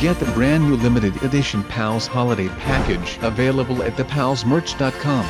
get the brand new limited edition Pals Holiday Package available at thepalsmerch.com.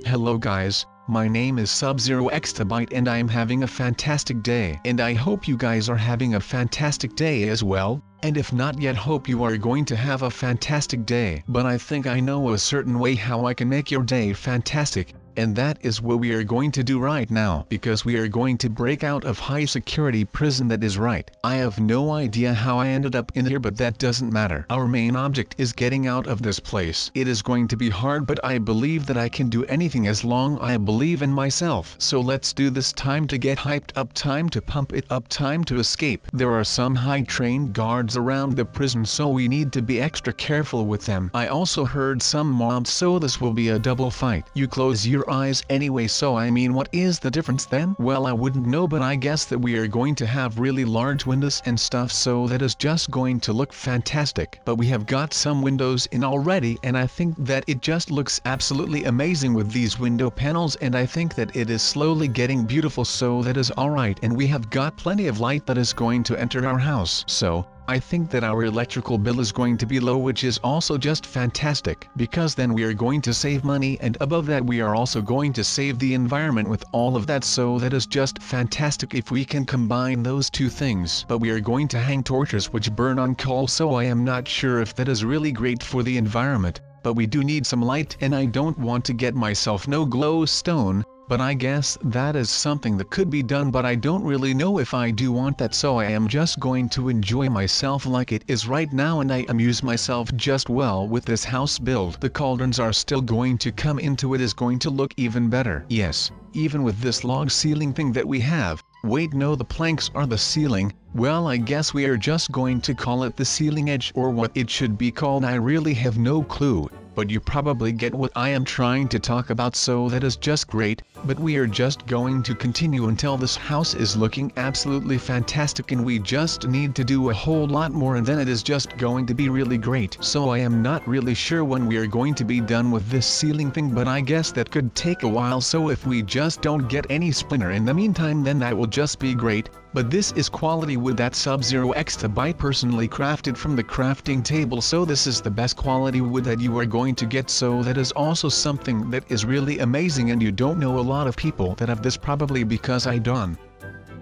Hello guys, my name is SubZeroExtabyte and I am having a fantastic day. And I hope you guys are having a fantastic day as well, and if not yet, hope you are going to have a fantastic day. But I think I know a certain way how I can make your day fantastic. And that is what we are going to do right now, because we are going to break out of high security prison. That is right. I have no idea how I ended up in here, but that doesn't matter. Our main object is getting out of this place. It is going to be hard, but I believe that I can do anything as long as I believe in myself. So let's do this. Time to get hyped up, time to pump it up, time to escape. There are some high-trained guards around the prison, so we need to be extra careful with them. I also heard some mobs, so this will be a double fight. You close your eyes anyway, so I mean, what is the difference then? Well, I wouldn't know, but I guess that we are going to have really large windows and stuff, so that is just going to look fantastic. But we have got some windows in already, and I think that it just looks absolutely amazing with these window panels, and I think that it is slowly getting beautiful, so that is alright. And we have got plenty of light that is going to enter our house, so I think that our electrical bill is going to be low, which is also just fantastic, because then we are going to save money, and above that we are also going to save the environment with all of that, so that is just fantastic if we can combine those two things. But we are going to hang torches which burn on coal, so I am not sure if that is really great for the environment, but we do need some light, and I don't want to get myself no glowstone. But I guess that is something that could be done, but I don't really know if I do want that, so I am just going to enjoy myself like it is right now, and I amuse myself just well with this house build. The cauldrons are still going to come into it, is going to look even better. Yes, even with this log ceiling thing that we have. Wait, no, the planks are the ceiling. Well, I guess we are just going to call it the ceiling edge, or what it should be called. I really have no clue. But you probably get what I am trying to talk about, so that is just great. But we are just going to continue until this house is looking absolutely fantastic, and we just need to do a whole lot more, and then it is just going to be really great. So I am not really sure when we are going to be done with this ceiling thing, but I guess that could take a while, so if we just don't get any splinter in the meantime, then that will just be great. But this is quality wood that SubZeroExtabyte personally crafted from the crafting table, so this is the best quality wood that you are going to get, so that is also something that is really amazing, and you don't know a lot of people that have this, probably because I don't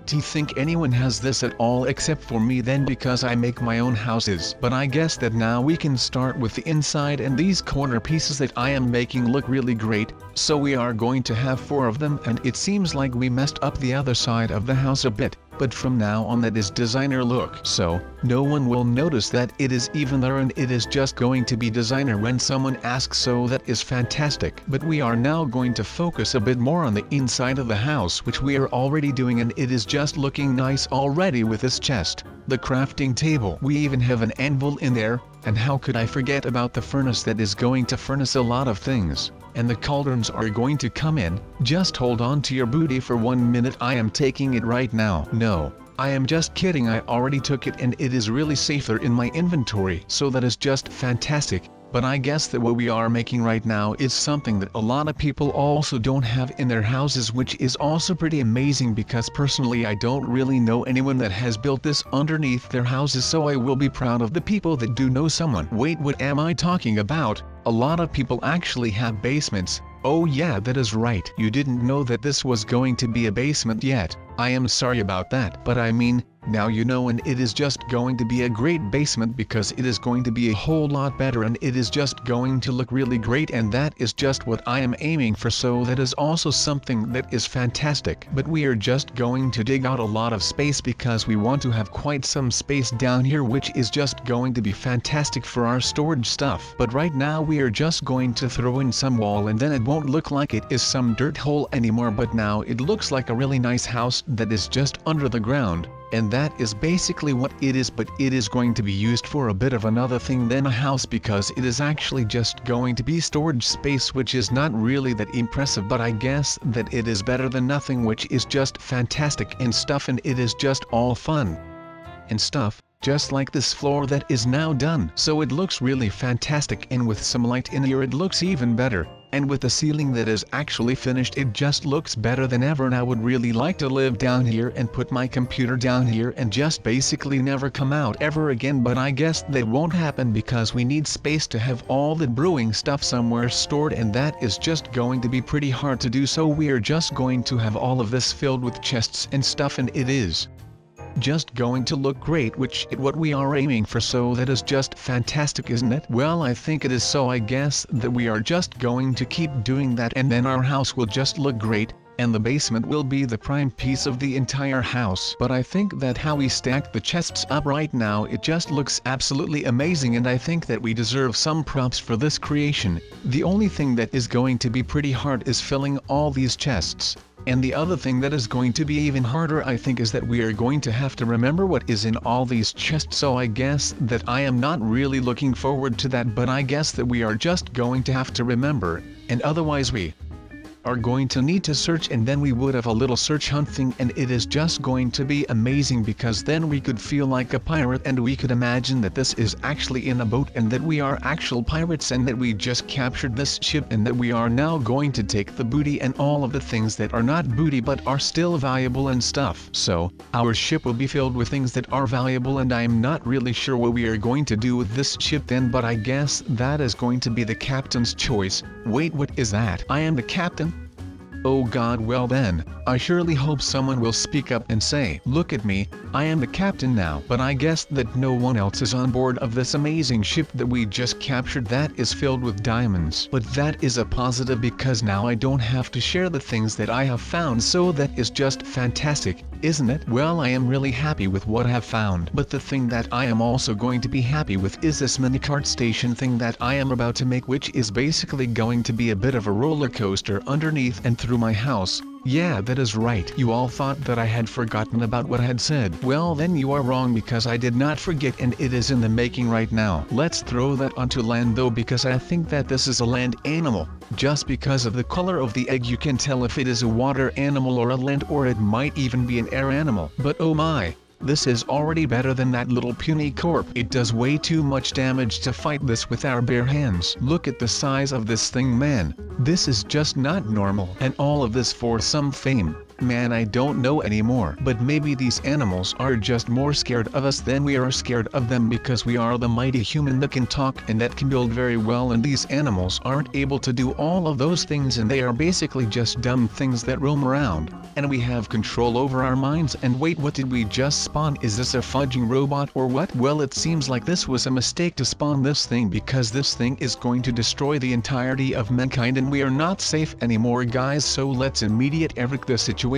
think anyone has this at all except for me then, because I make my own houses. But I guess that now we can start with the inside, and these corner pieces that I am making look really great, so we are going to have 4 of them, and it seems like we messed up the other side of the house a bit. But from now on that is designer look, so no one will notice that it is even there, and it is just going to be designer when someone asks, so that is fantastic. But we are now going to focus a bit more on the inside of the house, which we are already doing, and it is just looking nice already with this chest, the crafting table. We even have an anvil in there, and how could I forget about the furnace that is going to furnace a lot of things. And the cauldrons are going to come in. Just hold on to your booty for 1 minute. I am taking it right now. No, I am just kidding. I already took it, and it is really safer in my inventory, so that is just fantastic. But I guess that what we are making right now is something that a lot of people also don't have in their houses, which is also pretty amazing, because personally I don't really know anyone that has built this underneath their houses, so I will be proud of the people that do know someone. Wait, what am I talking about? A lot of people actually have basements. Oh yeah, that is right. You didn't know that this was going to be a basement yet. I am sorry about that, but I mean, now you know, and it is just going to be a great basement, because it is going to be a whole lot better, and it is just going to look really great, and that is just what I am aiming for, so that is also something that is fantastic. But we are just going to dig out a lot of space, because we want to have quite some space down here, which is just going to be fantastic for our storage stuff. But right now we are just going to throw in some wall, and then it won't look like it is some dirt hole anymore, but now it looks like a really nice house that is just under the ground. And that is basically what it is, but it is going to be used for a bit of another thing than a house, because it is actually just going to be storage space, which is not really that impressive, but I guess that it is better than nothing, which is just fantastic and stuff, and it is just all fun and stuff. just like this floor that is now done. So it looks really fantastic, and with some light in here it looks even better. And with the ceiling that is actually finished, it just looks better than ever, and I would really like to live down here and put my computer down here and just basically never come out ever again, but I guess that won't happen because we need space to have all the brewing stuff somewhere stored, and that is just going to be pretty hard to do, so we're just going to have all of this filled with chests and stuff, and it is just going to look great, which is what we are aiming for, so that is just fantastic, isn't it? Well, I think it is, so I guess that we are just going to keep doing that, and then our house will just look great, and the basement will be the prime piece of the entire house. But I think that how we stack the chests up right now, it just looks absolutely amazing, and I think that we deserve some props for this creation. The only thing that is going to be pretty hard is filling all these chests. And the other thing that is going to be even harder, I think, is that we are going to have to remember what is in all these chests, so I guess that I am not really looking forward to that, but I guess that we are just going to have to remember, and otherwise we are going to need to search, and then we would have a little search hunt thing, and it is just going to be amazing, because then we could feel like a pirate, and we could imagine that this is actually in a boat, and that we are actual pirates, and that we just captured this ship, and that we are now going to take the booty and all of the things that are not booty but are still valuable and stuff. So our ship will be filled with things that are valuable, and I am not really sure what we are going to do with this ship then, but I guess that is going to be the captain's choice. Wait, what is that? I am the captain? Oh God, well then, I surely hope someone will speak up and say, look at me, I am the captain now. But I guess that no one else is on board of this amazing ship that we just captured that is filled with diamonds. But that is a positive, because now I don't have to share the things that I have found, so that is just fantastic, isn't it? Well, I am really happy with what I have found. But the thing that I am also going to be happy with is this minecart station thing that I am about to make, which is basically going to be a bit of a roller coaster underneath and through my house. Yeah, that is right. You all thought that I had forgotten about what I had said. Well, then you are wrong, because I did not forget, and it is in the making right now. Let's throw that onto land though, because I think that this is a land animal. Just because of the color of the egg you can tell if it is a water animal or a land, or it might even be an air animal. But oh my, this is already better than that little puny corp. It does way too much damage to fight this with our bare hands. Look at the size of this thing, man. This is just not normal. And all of this for some fame. Man, I don't know anymore. But maybe these animals are just more scared of us than we are scared of them, because we are the mighty human that can talk and that can build very well, and these animals aren't able to do all of those things, and they are basically just dumb things that roam around. And we have control over our minds. And wait, what did we just spawn? Is this a fudging robot or what? Well, it seems like this was a mistake to spawn this thing, because this thing is going to destroy the entirety of mankind, and we are not safe anymore, guys. So let's immediate evict the situation.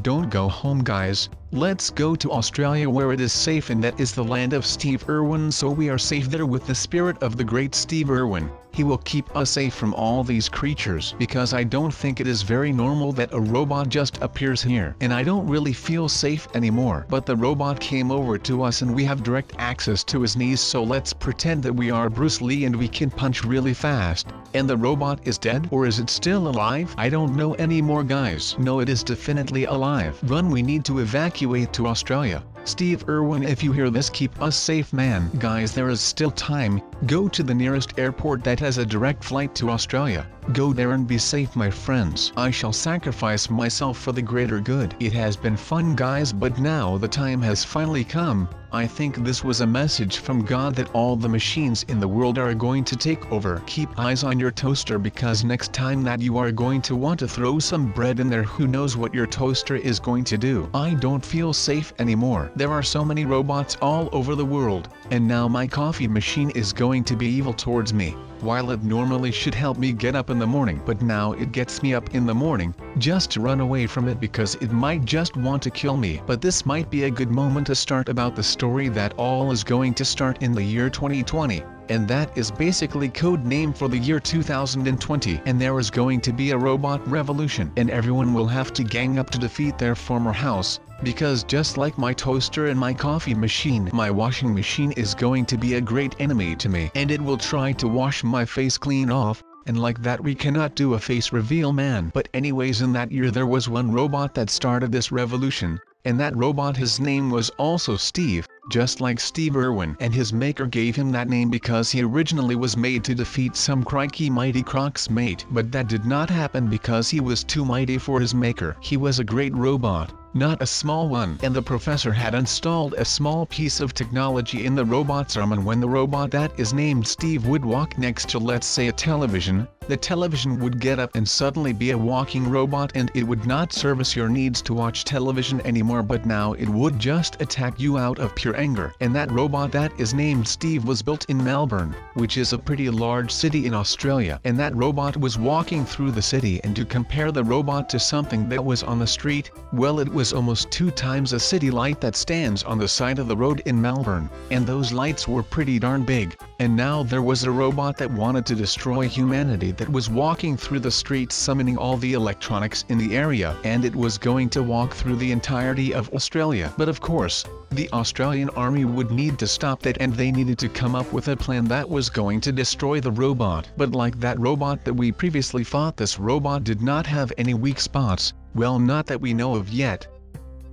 Don't go home, guys. Let's go to Australia, where it is safe, and that is the land of Steve Irwin, so we are safe there with the spirit of the great Steve Irwin. He will keep us safe from all these creatures, because I don't think it is very normal that a robot just appears here, and I don't really feel safe anymore. But the robot came over to us, and we have direct access to his knees, so let's pretend that we are Bruce Lee and we can punch really fast. And the robot is dead, or is it still alive? I don't know anymore, guys. No, it is definitely alive. Run, we need to evacuate to Australia. Steve Irwin, if you hear this, keep us safe, man. Guys, there is still time. Go to the nearest airport that has a direct flight to Australia. Go there and be safe, my friends. I shall sacrifice myself for the greater good. It has been fun, guys, but now the time has finally come. I think this was a message from God that all the machines in the world are going to take over. Keep eyes on your toaster, because next time that you are going to want to throw some bread in there, who knows what your toaster is going to do. I don't feel safe anymore. There are so many robots all over the world, and now my coffee machine is going to be evil towards me. While it normally should help me get up in the morning, but now it gets me up in the morning just to run away from it, because it might just want to kill me. But this might be a good moment to start about the story that all is going to start in the year 2020. And that is basically code name for the year 2020, and there is going to be a robot revolution, and everyone will have to gang up to defeat their former house, because just like my toaster and my coffee machine, my washing machine is going to be a great enemy to me, and it will try to wash my face clean off. And like that we cannot do a face reveal, man. But anyways, in that year there was one robot that started this revolution, and that robot, his name was also Steve, just like Steve Irwin. And his maker gave him that name because he originally was made to defeat some crikey mighty Croc's mate. But that did not happen because he was too mighty for his maker. He was a great robot, not a small one. And the professor had installed a small piece of technology in the robot's arm, and when the robot that is named Steve would walk next to, let's say, a television, the television would get up and suddenly be a walking robot, and it would not service your needs to watch television anymore, but now it would just attack you out of pure anger. And that robot that is named Steve was built in Melbourne, which is a pretty large city in Australia. And that robot was walking through the city, and to compare the robot to something that was on the street, well, it was almost 2 times a city light that stands on the side of the road in Melbourne. And those lights were pretty darn big. And now there was a robot that wanted to destroy humanity that was walking through the streets summoning all the electronics in the area, and it was going to walk through the entirety of Australia. But of course, the Australian army would need to stop that, and they needed to come up with a plan that was going to destroy the robot. But like that robot that we previously fought, this robot did not have any weak spots, well, not that we know of yet.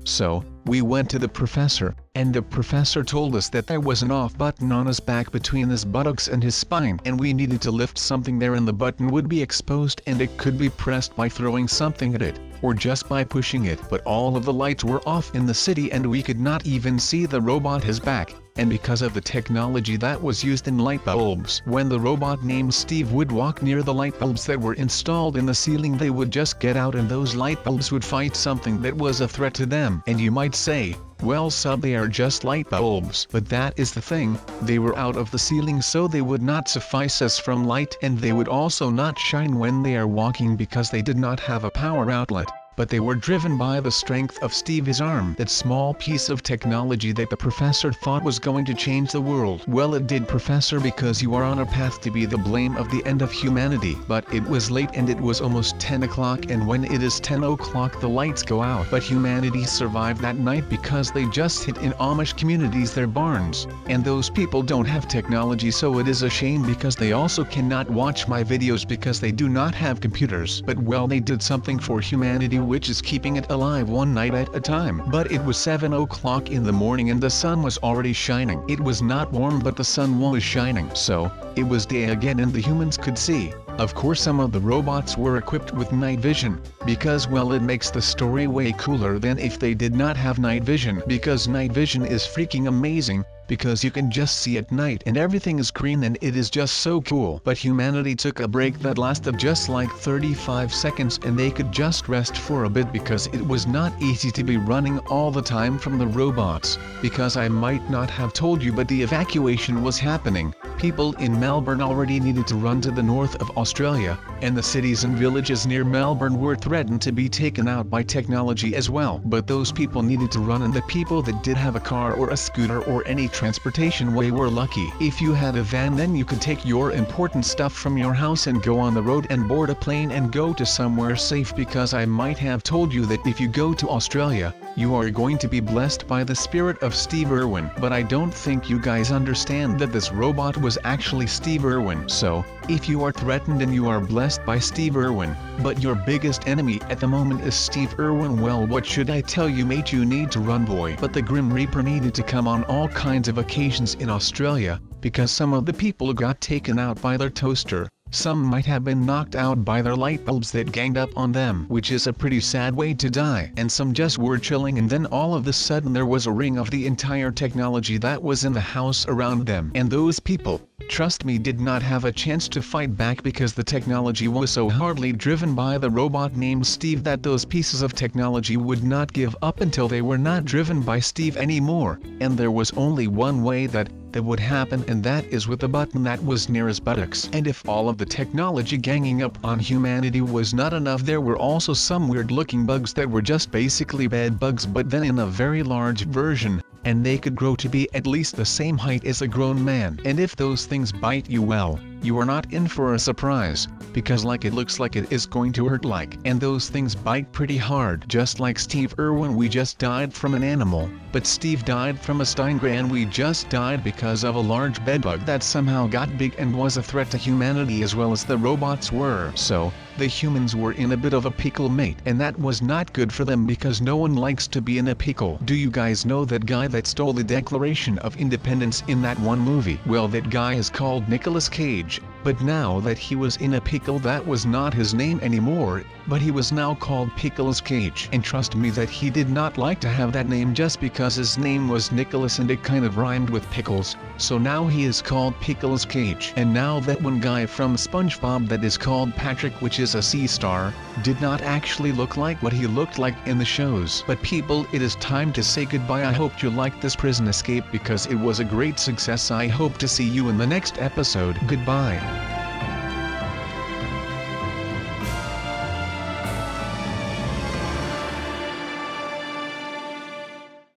So, we went to the professor, and the professor told us that there was an off button on his back between his buttocks and his spine, and we needed to lift something there, and the button would be exposed, and it could be pressed by throwing something at it, or just by pushing it. But all of the lights were off in the city, and we could not even see the robot his back. And because of the technology that was used in light bulbs, when the robot named Steve would walk near the light bulbs that were installed in the ceiling, they would just get out, and those light bulbs would fight something that was a threat to them. And you might say, well, sub, they are just light bulbs. But that is the thing, they were out of the ceiling, so they would not suffice us from light, and they would also not shine when they are walking because they did not have a power outlet. But they were driven by the strength of Steve's arm, that small piece of technology that the professor thought was going to change the world. Well, it did, professor, because you are on a path to be the blame of the end of humanity. But it was late, and it was almost 10 o'clock, and when it is 10 o'clock the lights go out. But humanity survived that night because they just hid in Amish communities, their barns. And those people don't have technology, so it is a shame because they also cannot watch my videos because they do not have computers. But well, they did something for humanity, which is keeping it alive one night at a time. But it was 7 o'clock in the morning, and the sun was already shining. It was not warm, but the sun was shining. So, it was day again, and the humans could see. Of course, some of the robots were equipped with night vision, because well, it makes the story way cooler than if they did not have night vision, because night vision is freaking amazing, because you can just see at night and everything is green, and it is just so cool. But humanity took a break that lasted just like 35 seconds, and they could just rest for a bit because it was not easy to be running all the time from the robots. Because I might not have told you, but the evacuation was happening. People in Melbourne already needed to run to the north of Australia, and the cities and villages near Melbourne were threatened to be taken out by technology as well. But those people needed to run, and the people that did have a car or a scooter or any transportation way were lucky. If you had a van, then you could take your important stuff from your house and go on the road and board a plane and go to somewhere safe, because I might have told you that if you go to Australia, you are going to be blessed by the spirit of Steve Irwin. But I don't think you guys understand that this robot was actually Steve Irwin. So, if you are threatened and you are blessed by Steve Irwin, but your biggest enemy at the moment is Steve Irwin, well, what should I tell you, mate? You need to run, boy. But the Grim Reaper needed to come on all kinds of occasions in Australia, because some of the people got taken out by their toaster. Some might have been knocked out by their light bulbs that ganged up on them, which is a pretty sad way to die. And some just were chilling, and then all of a sudden there was a ring of the entire technology that was in the house around them. And those people, trust me, did not have a chance to fight back because the technology was so hardly driven by the robot named Steve that those pieces of technology would not give up until they were not driven by Steve anymore. And there was only one way that would happen, and that is with the button that was near his buttocks. And if all of the technology ganging up on humanity was not enough, there were also some weird looking bugs that were just basically bed bugs, but then in a very large version, and they could grow to be at least the same height as a grown man. And if those things bite you, well, you are not in for a surprise, because like it looks like it is going to hurt like, and those things bite pretty hard. Just like Steve Irwin, we just died from an animal, but Steve died from a Steingra, and we just died because of a large bedbug that somehow got big and was a threat to humanity as well as the robots were. So, the humans were in a bit of a pickle, mate, and that was not good for them because no one likes to be in a pickle. Do you guys know that guy that stole the Declaration of Independence in that one movie? Well, that guy is called Nicolas Cage, but now that he was in a pickle, that was not his name anymore, but he was now called Pickles Cage. And trust me that he did not like to have that name just because his name was Nicholas and it kind of rhymed with pickles, so now he is called Pickles Cage. And now that one guy from SpongeBob that is called Patrick, which is a sea star, did not actually look like what he looked like in the shows. But people, it is time to say goodbye. I hope you liked this prison escape because it was a great success. I hope to see you in the next episode. Goodbye.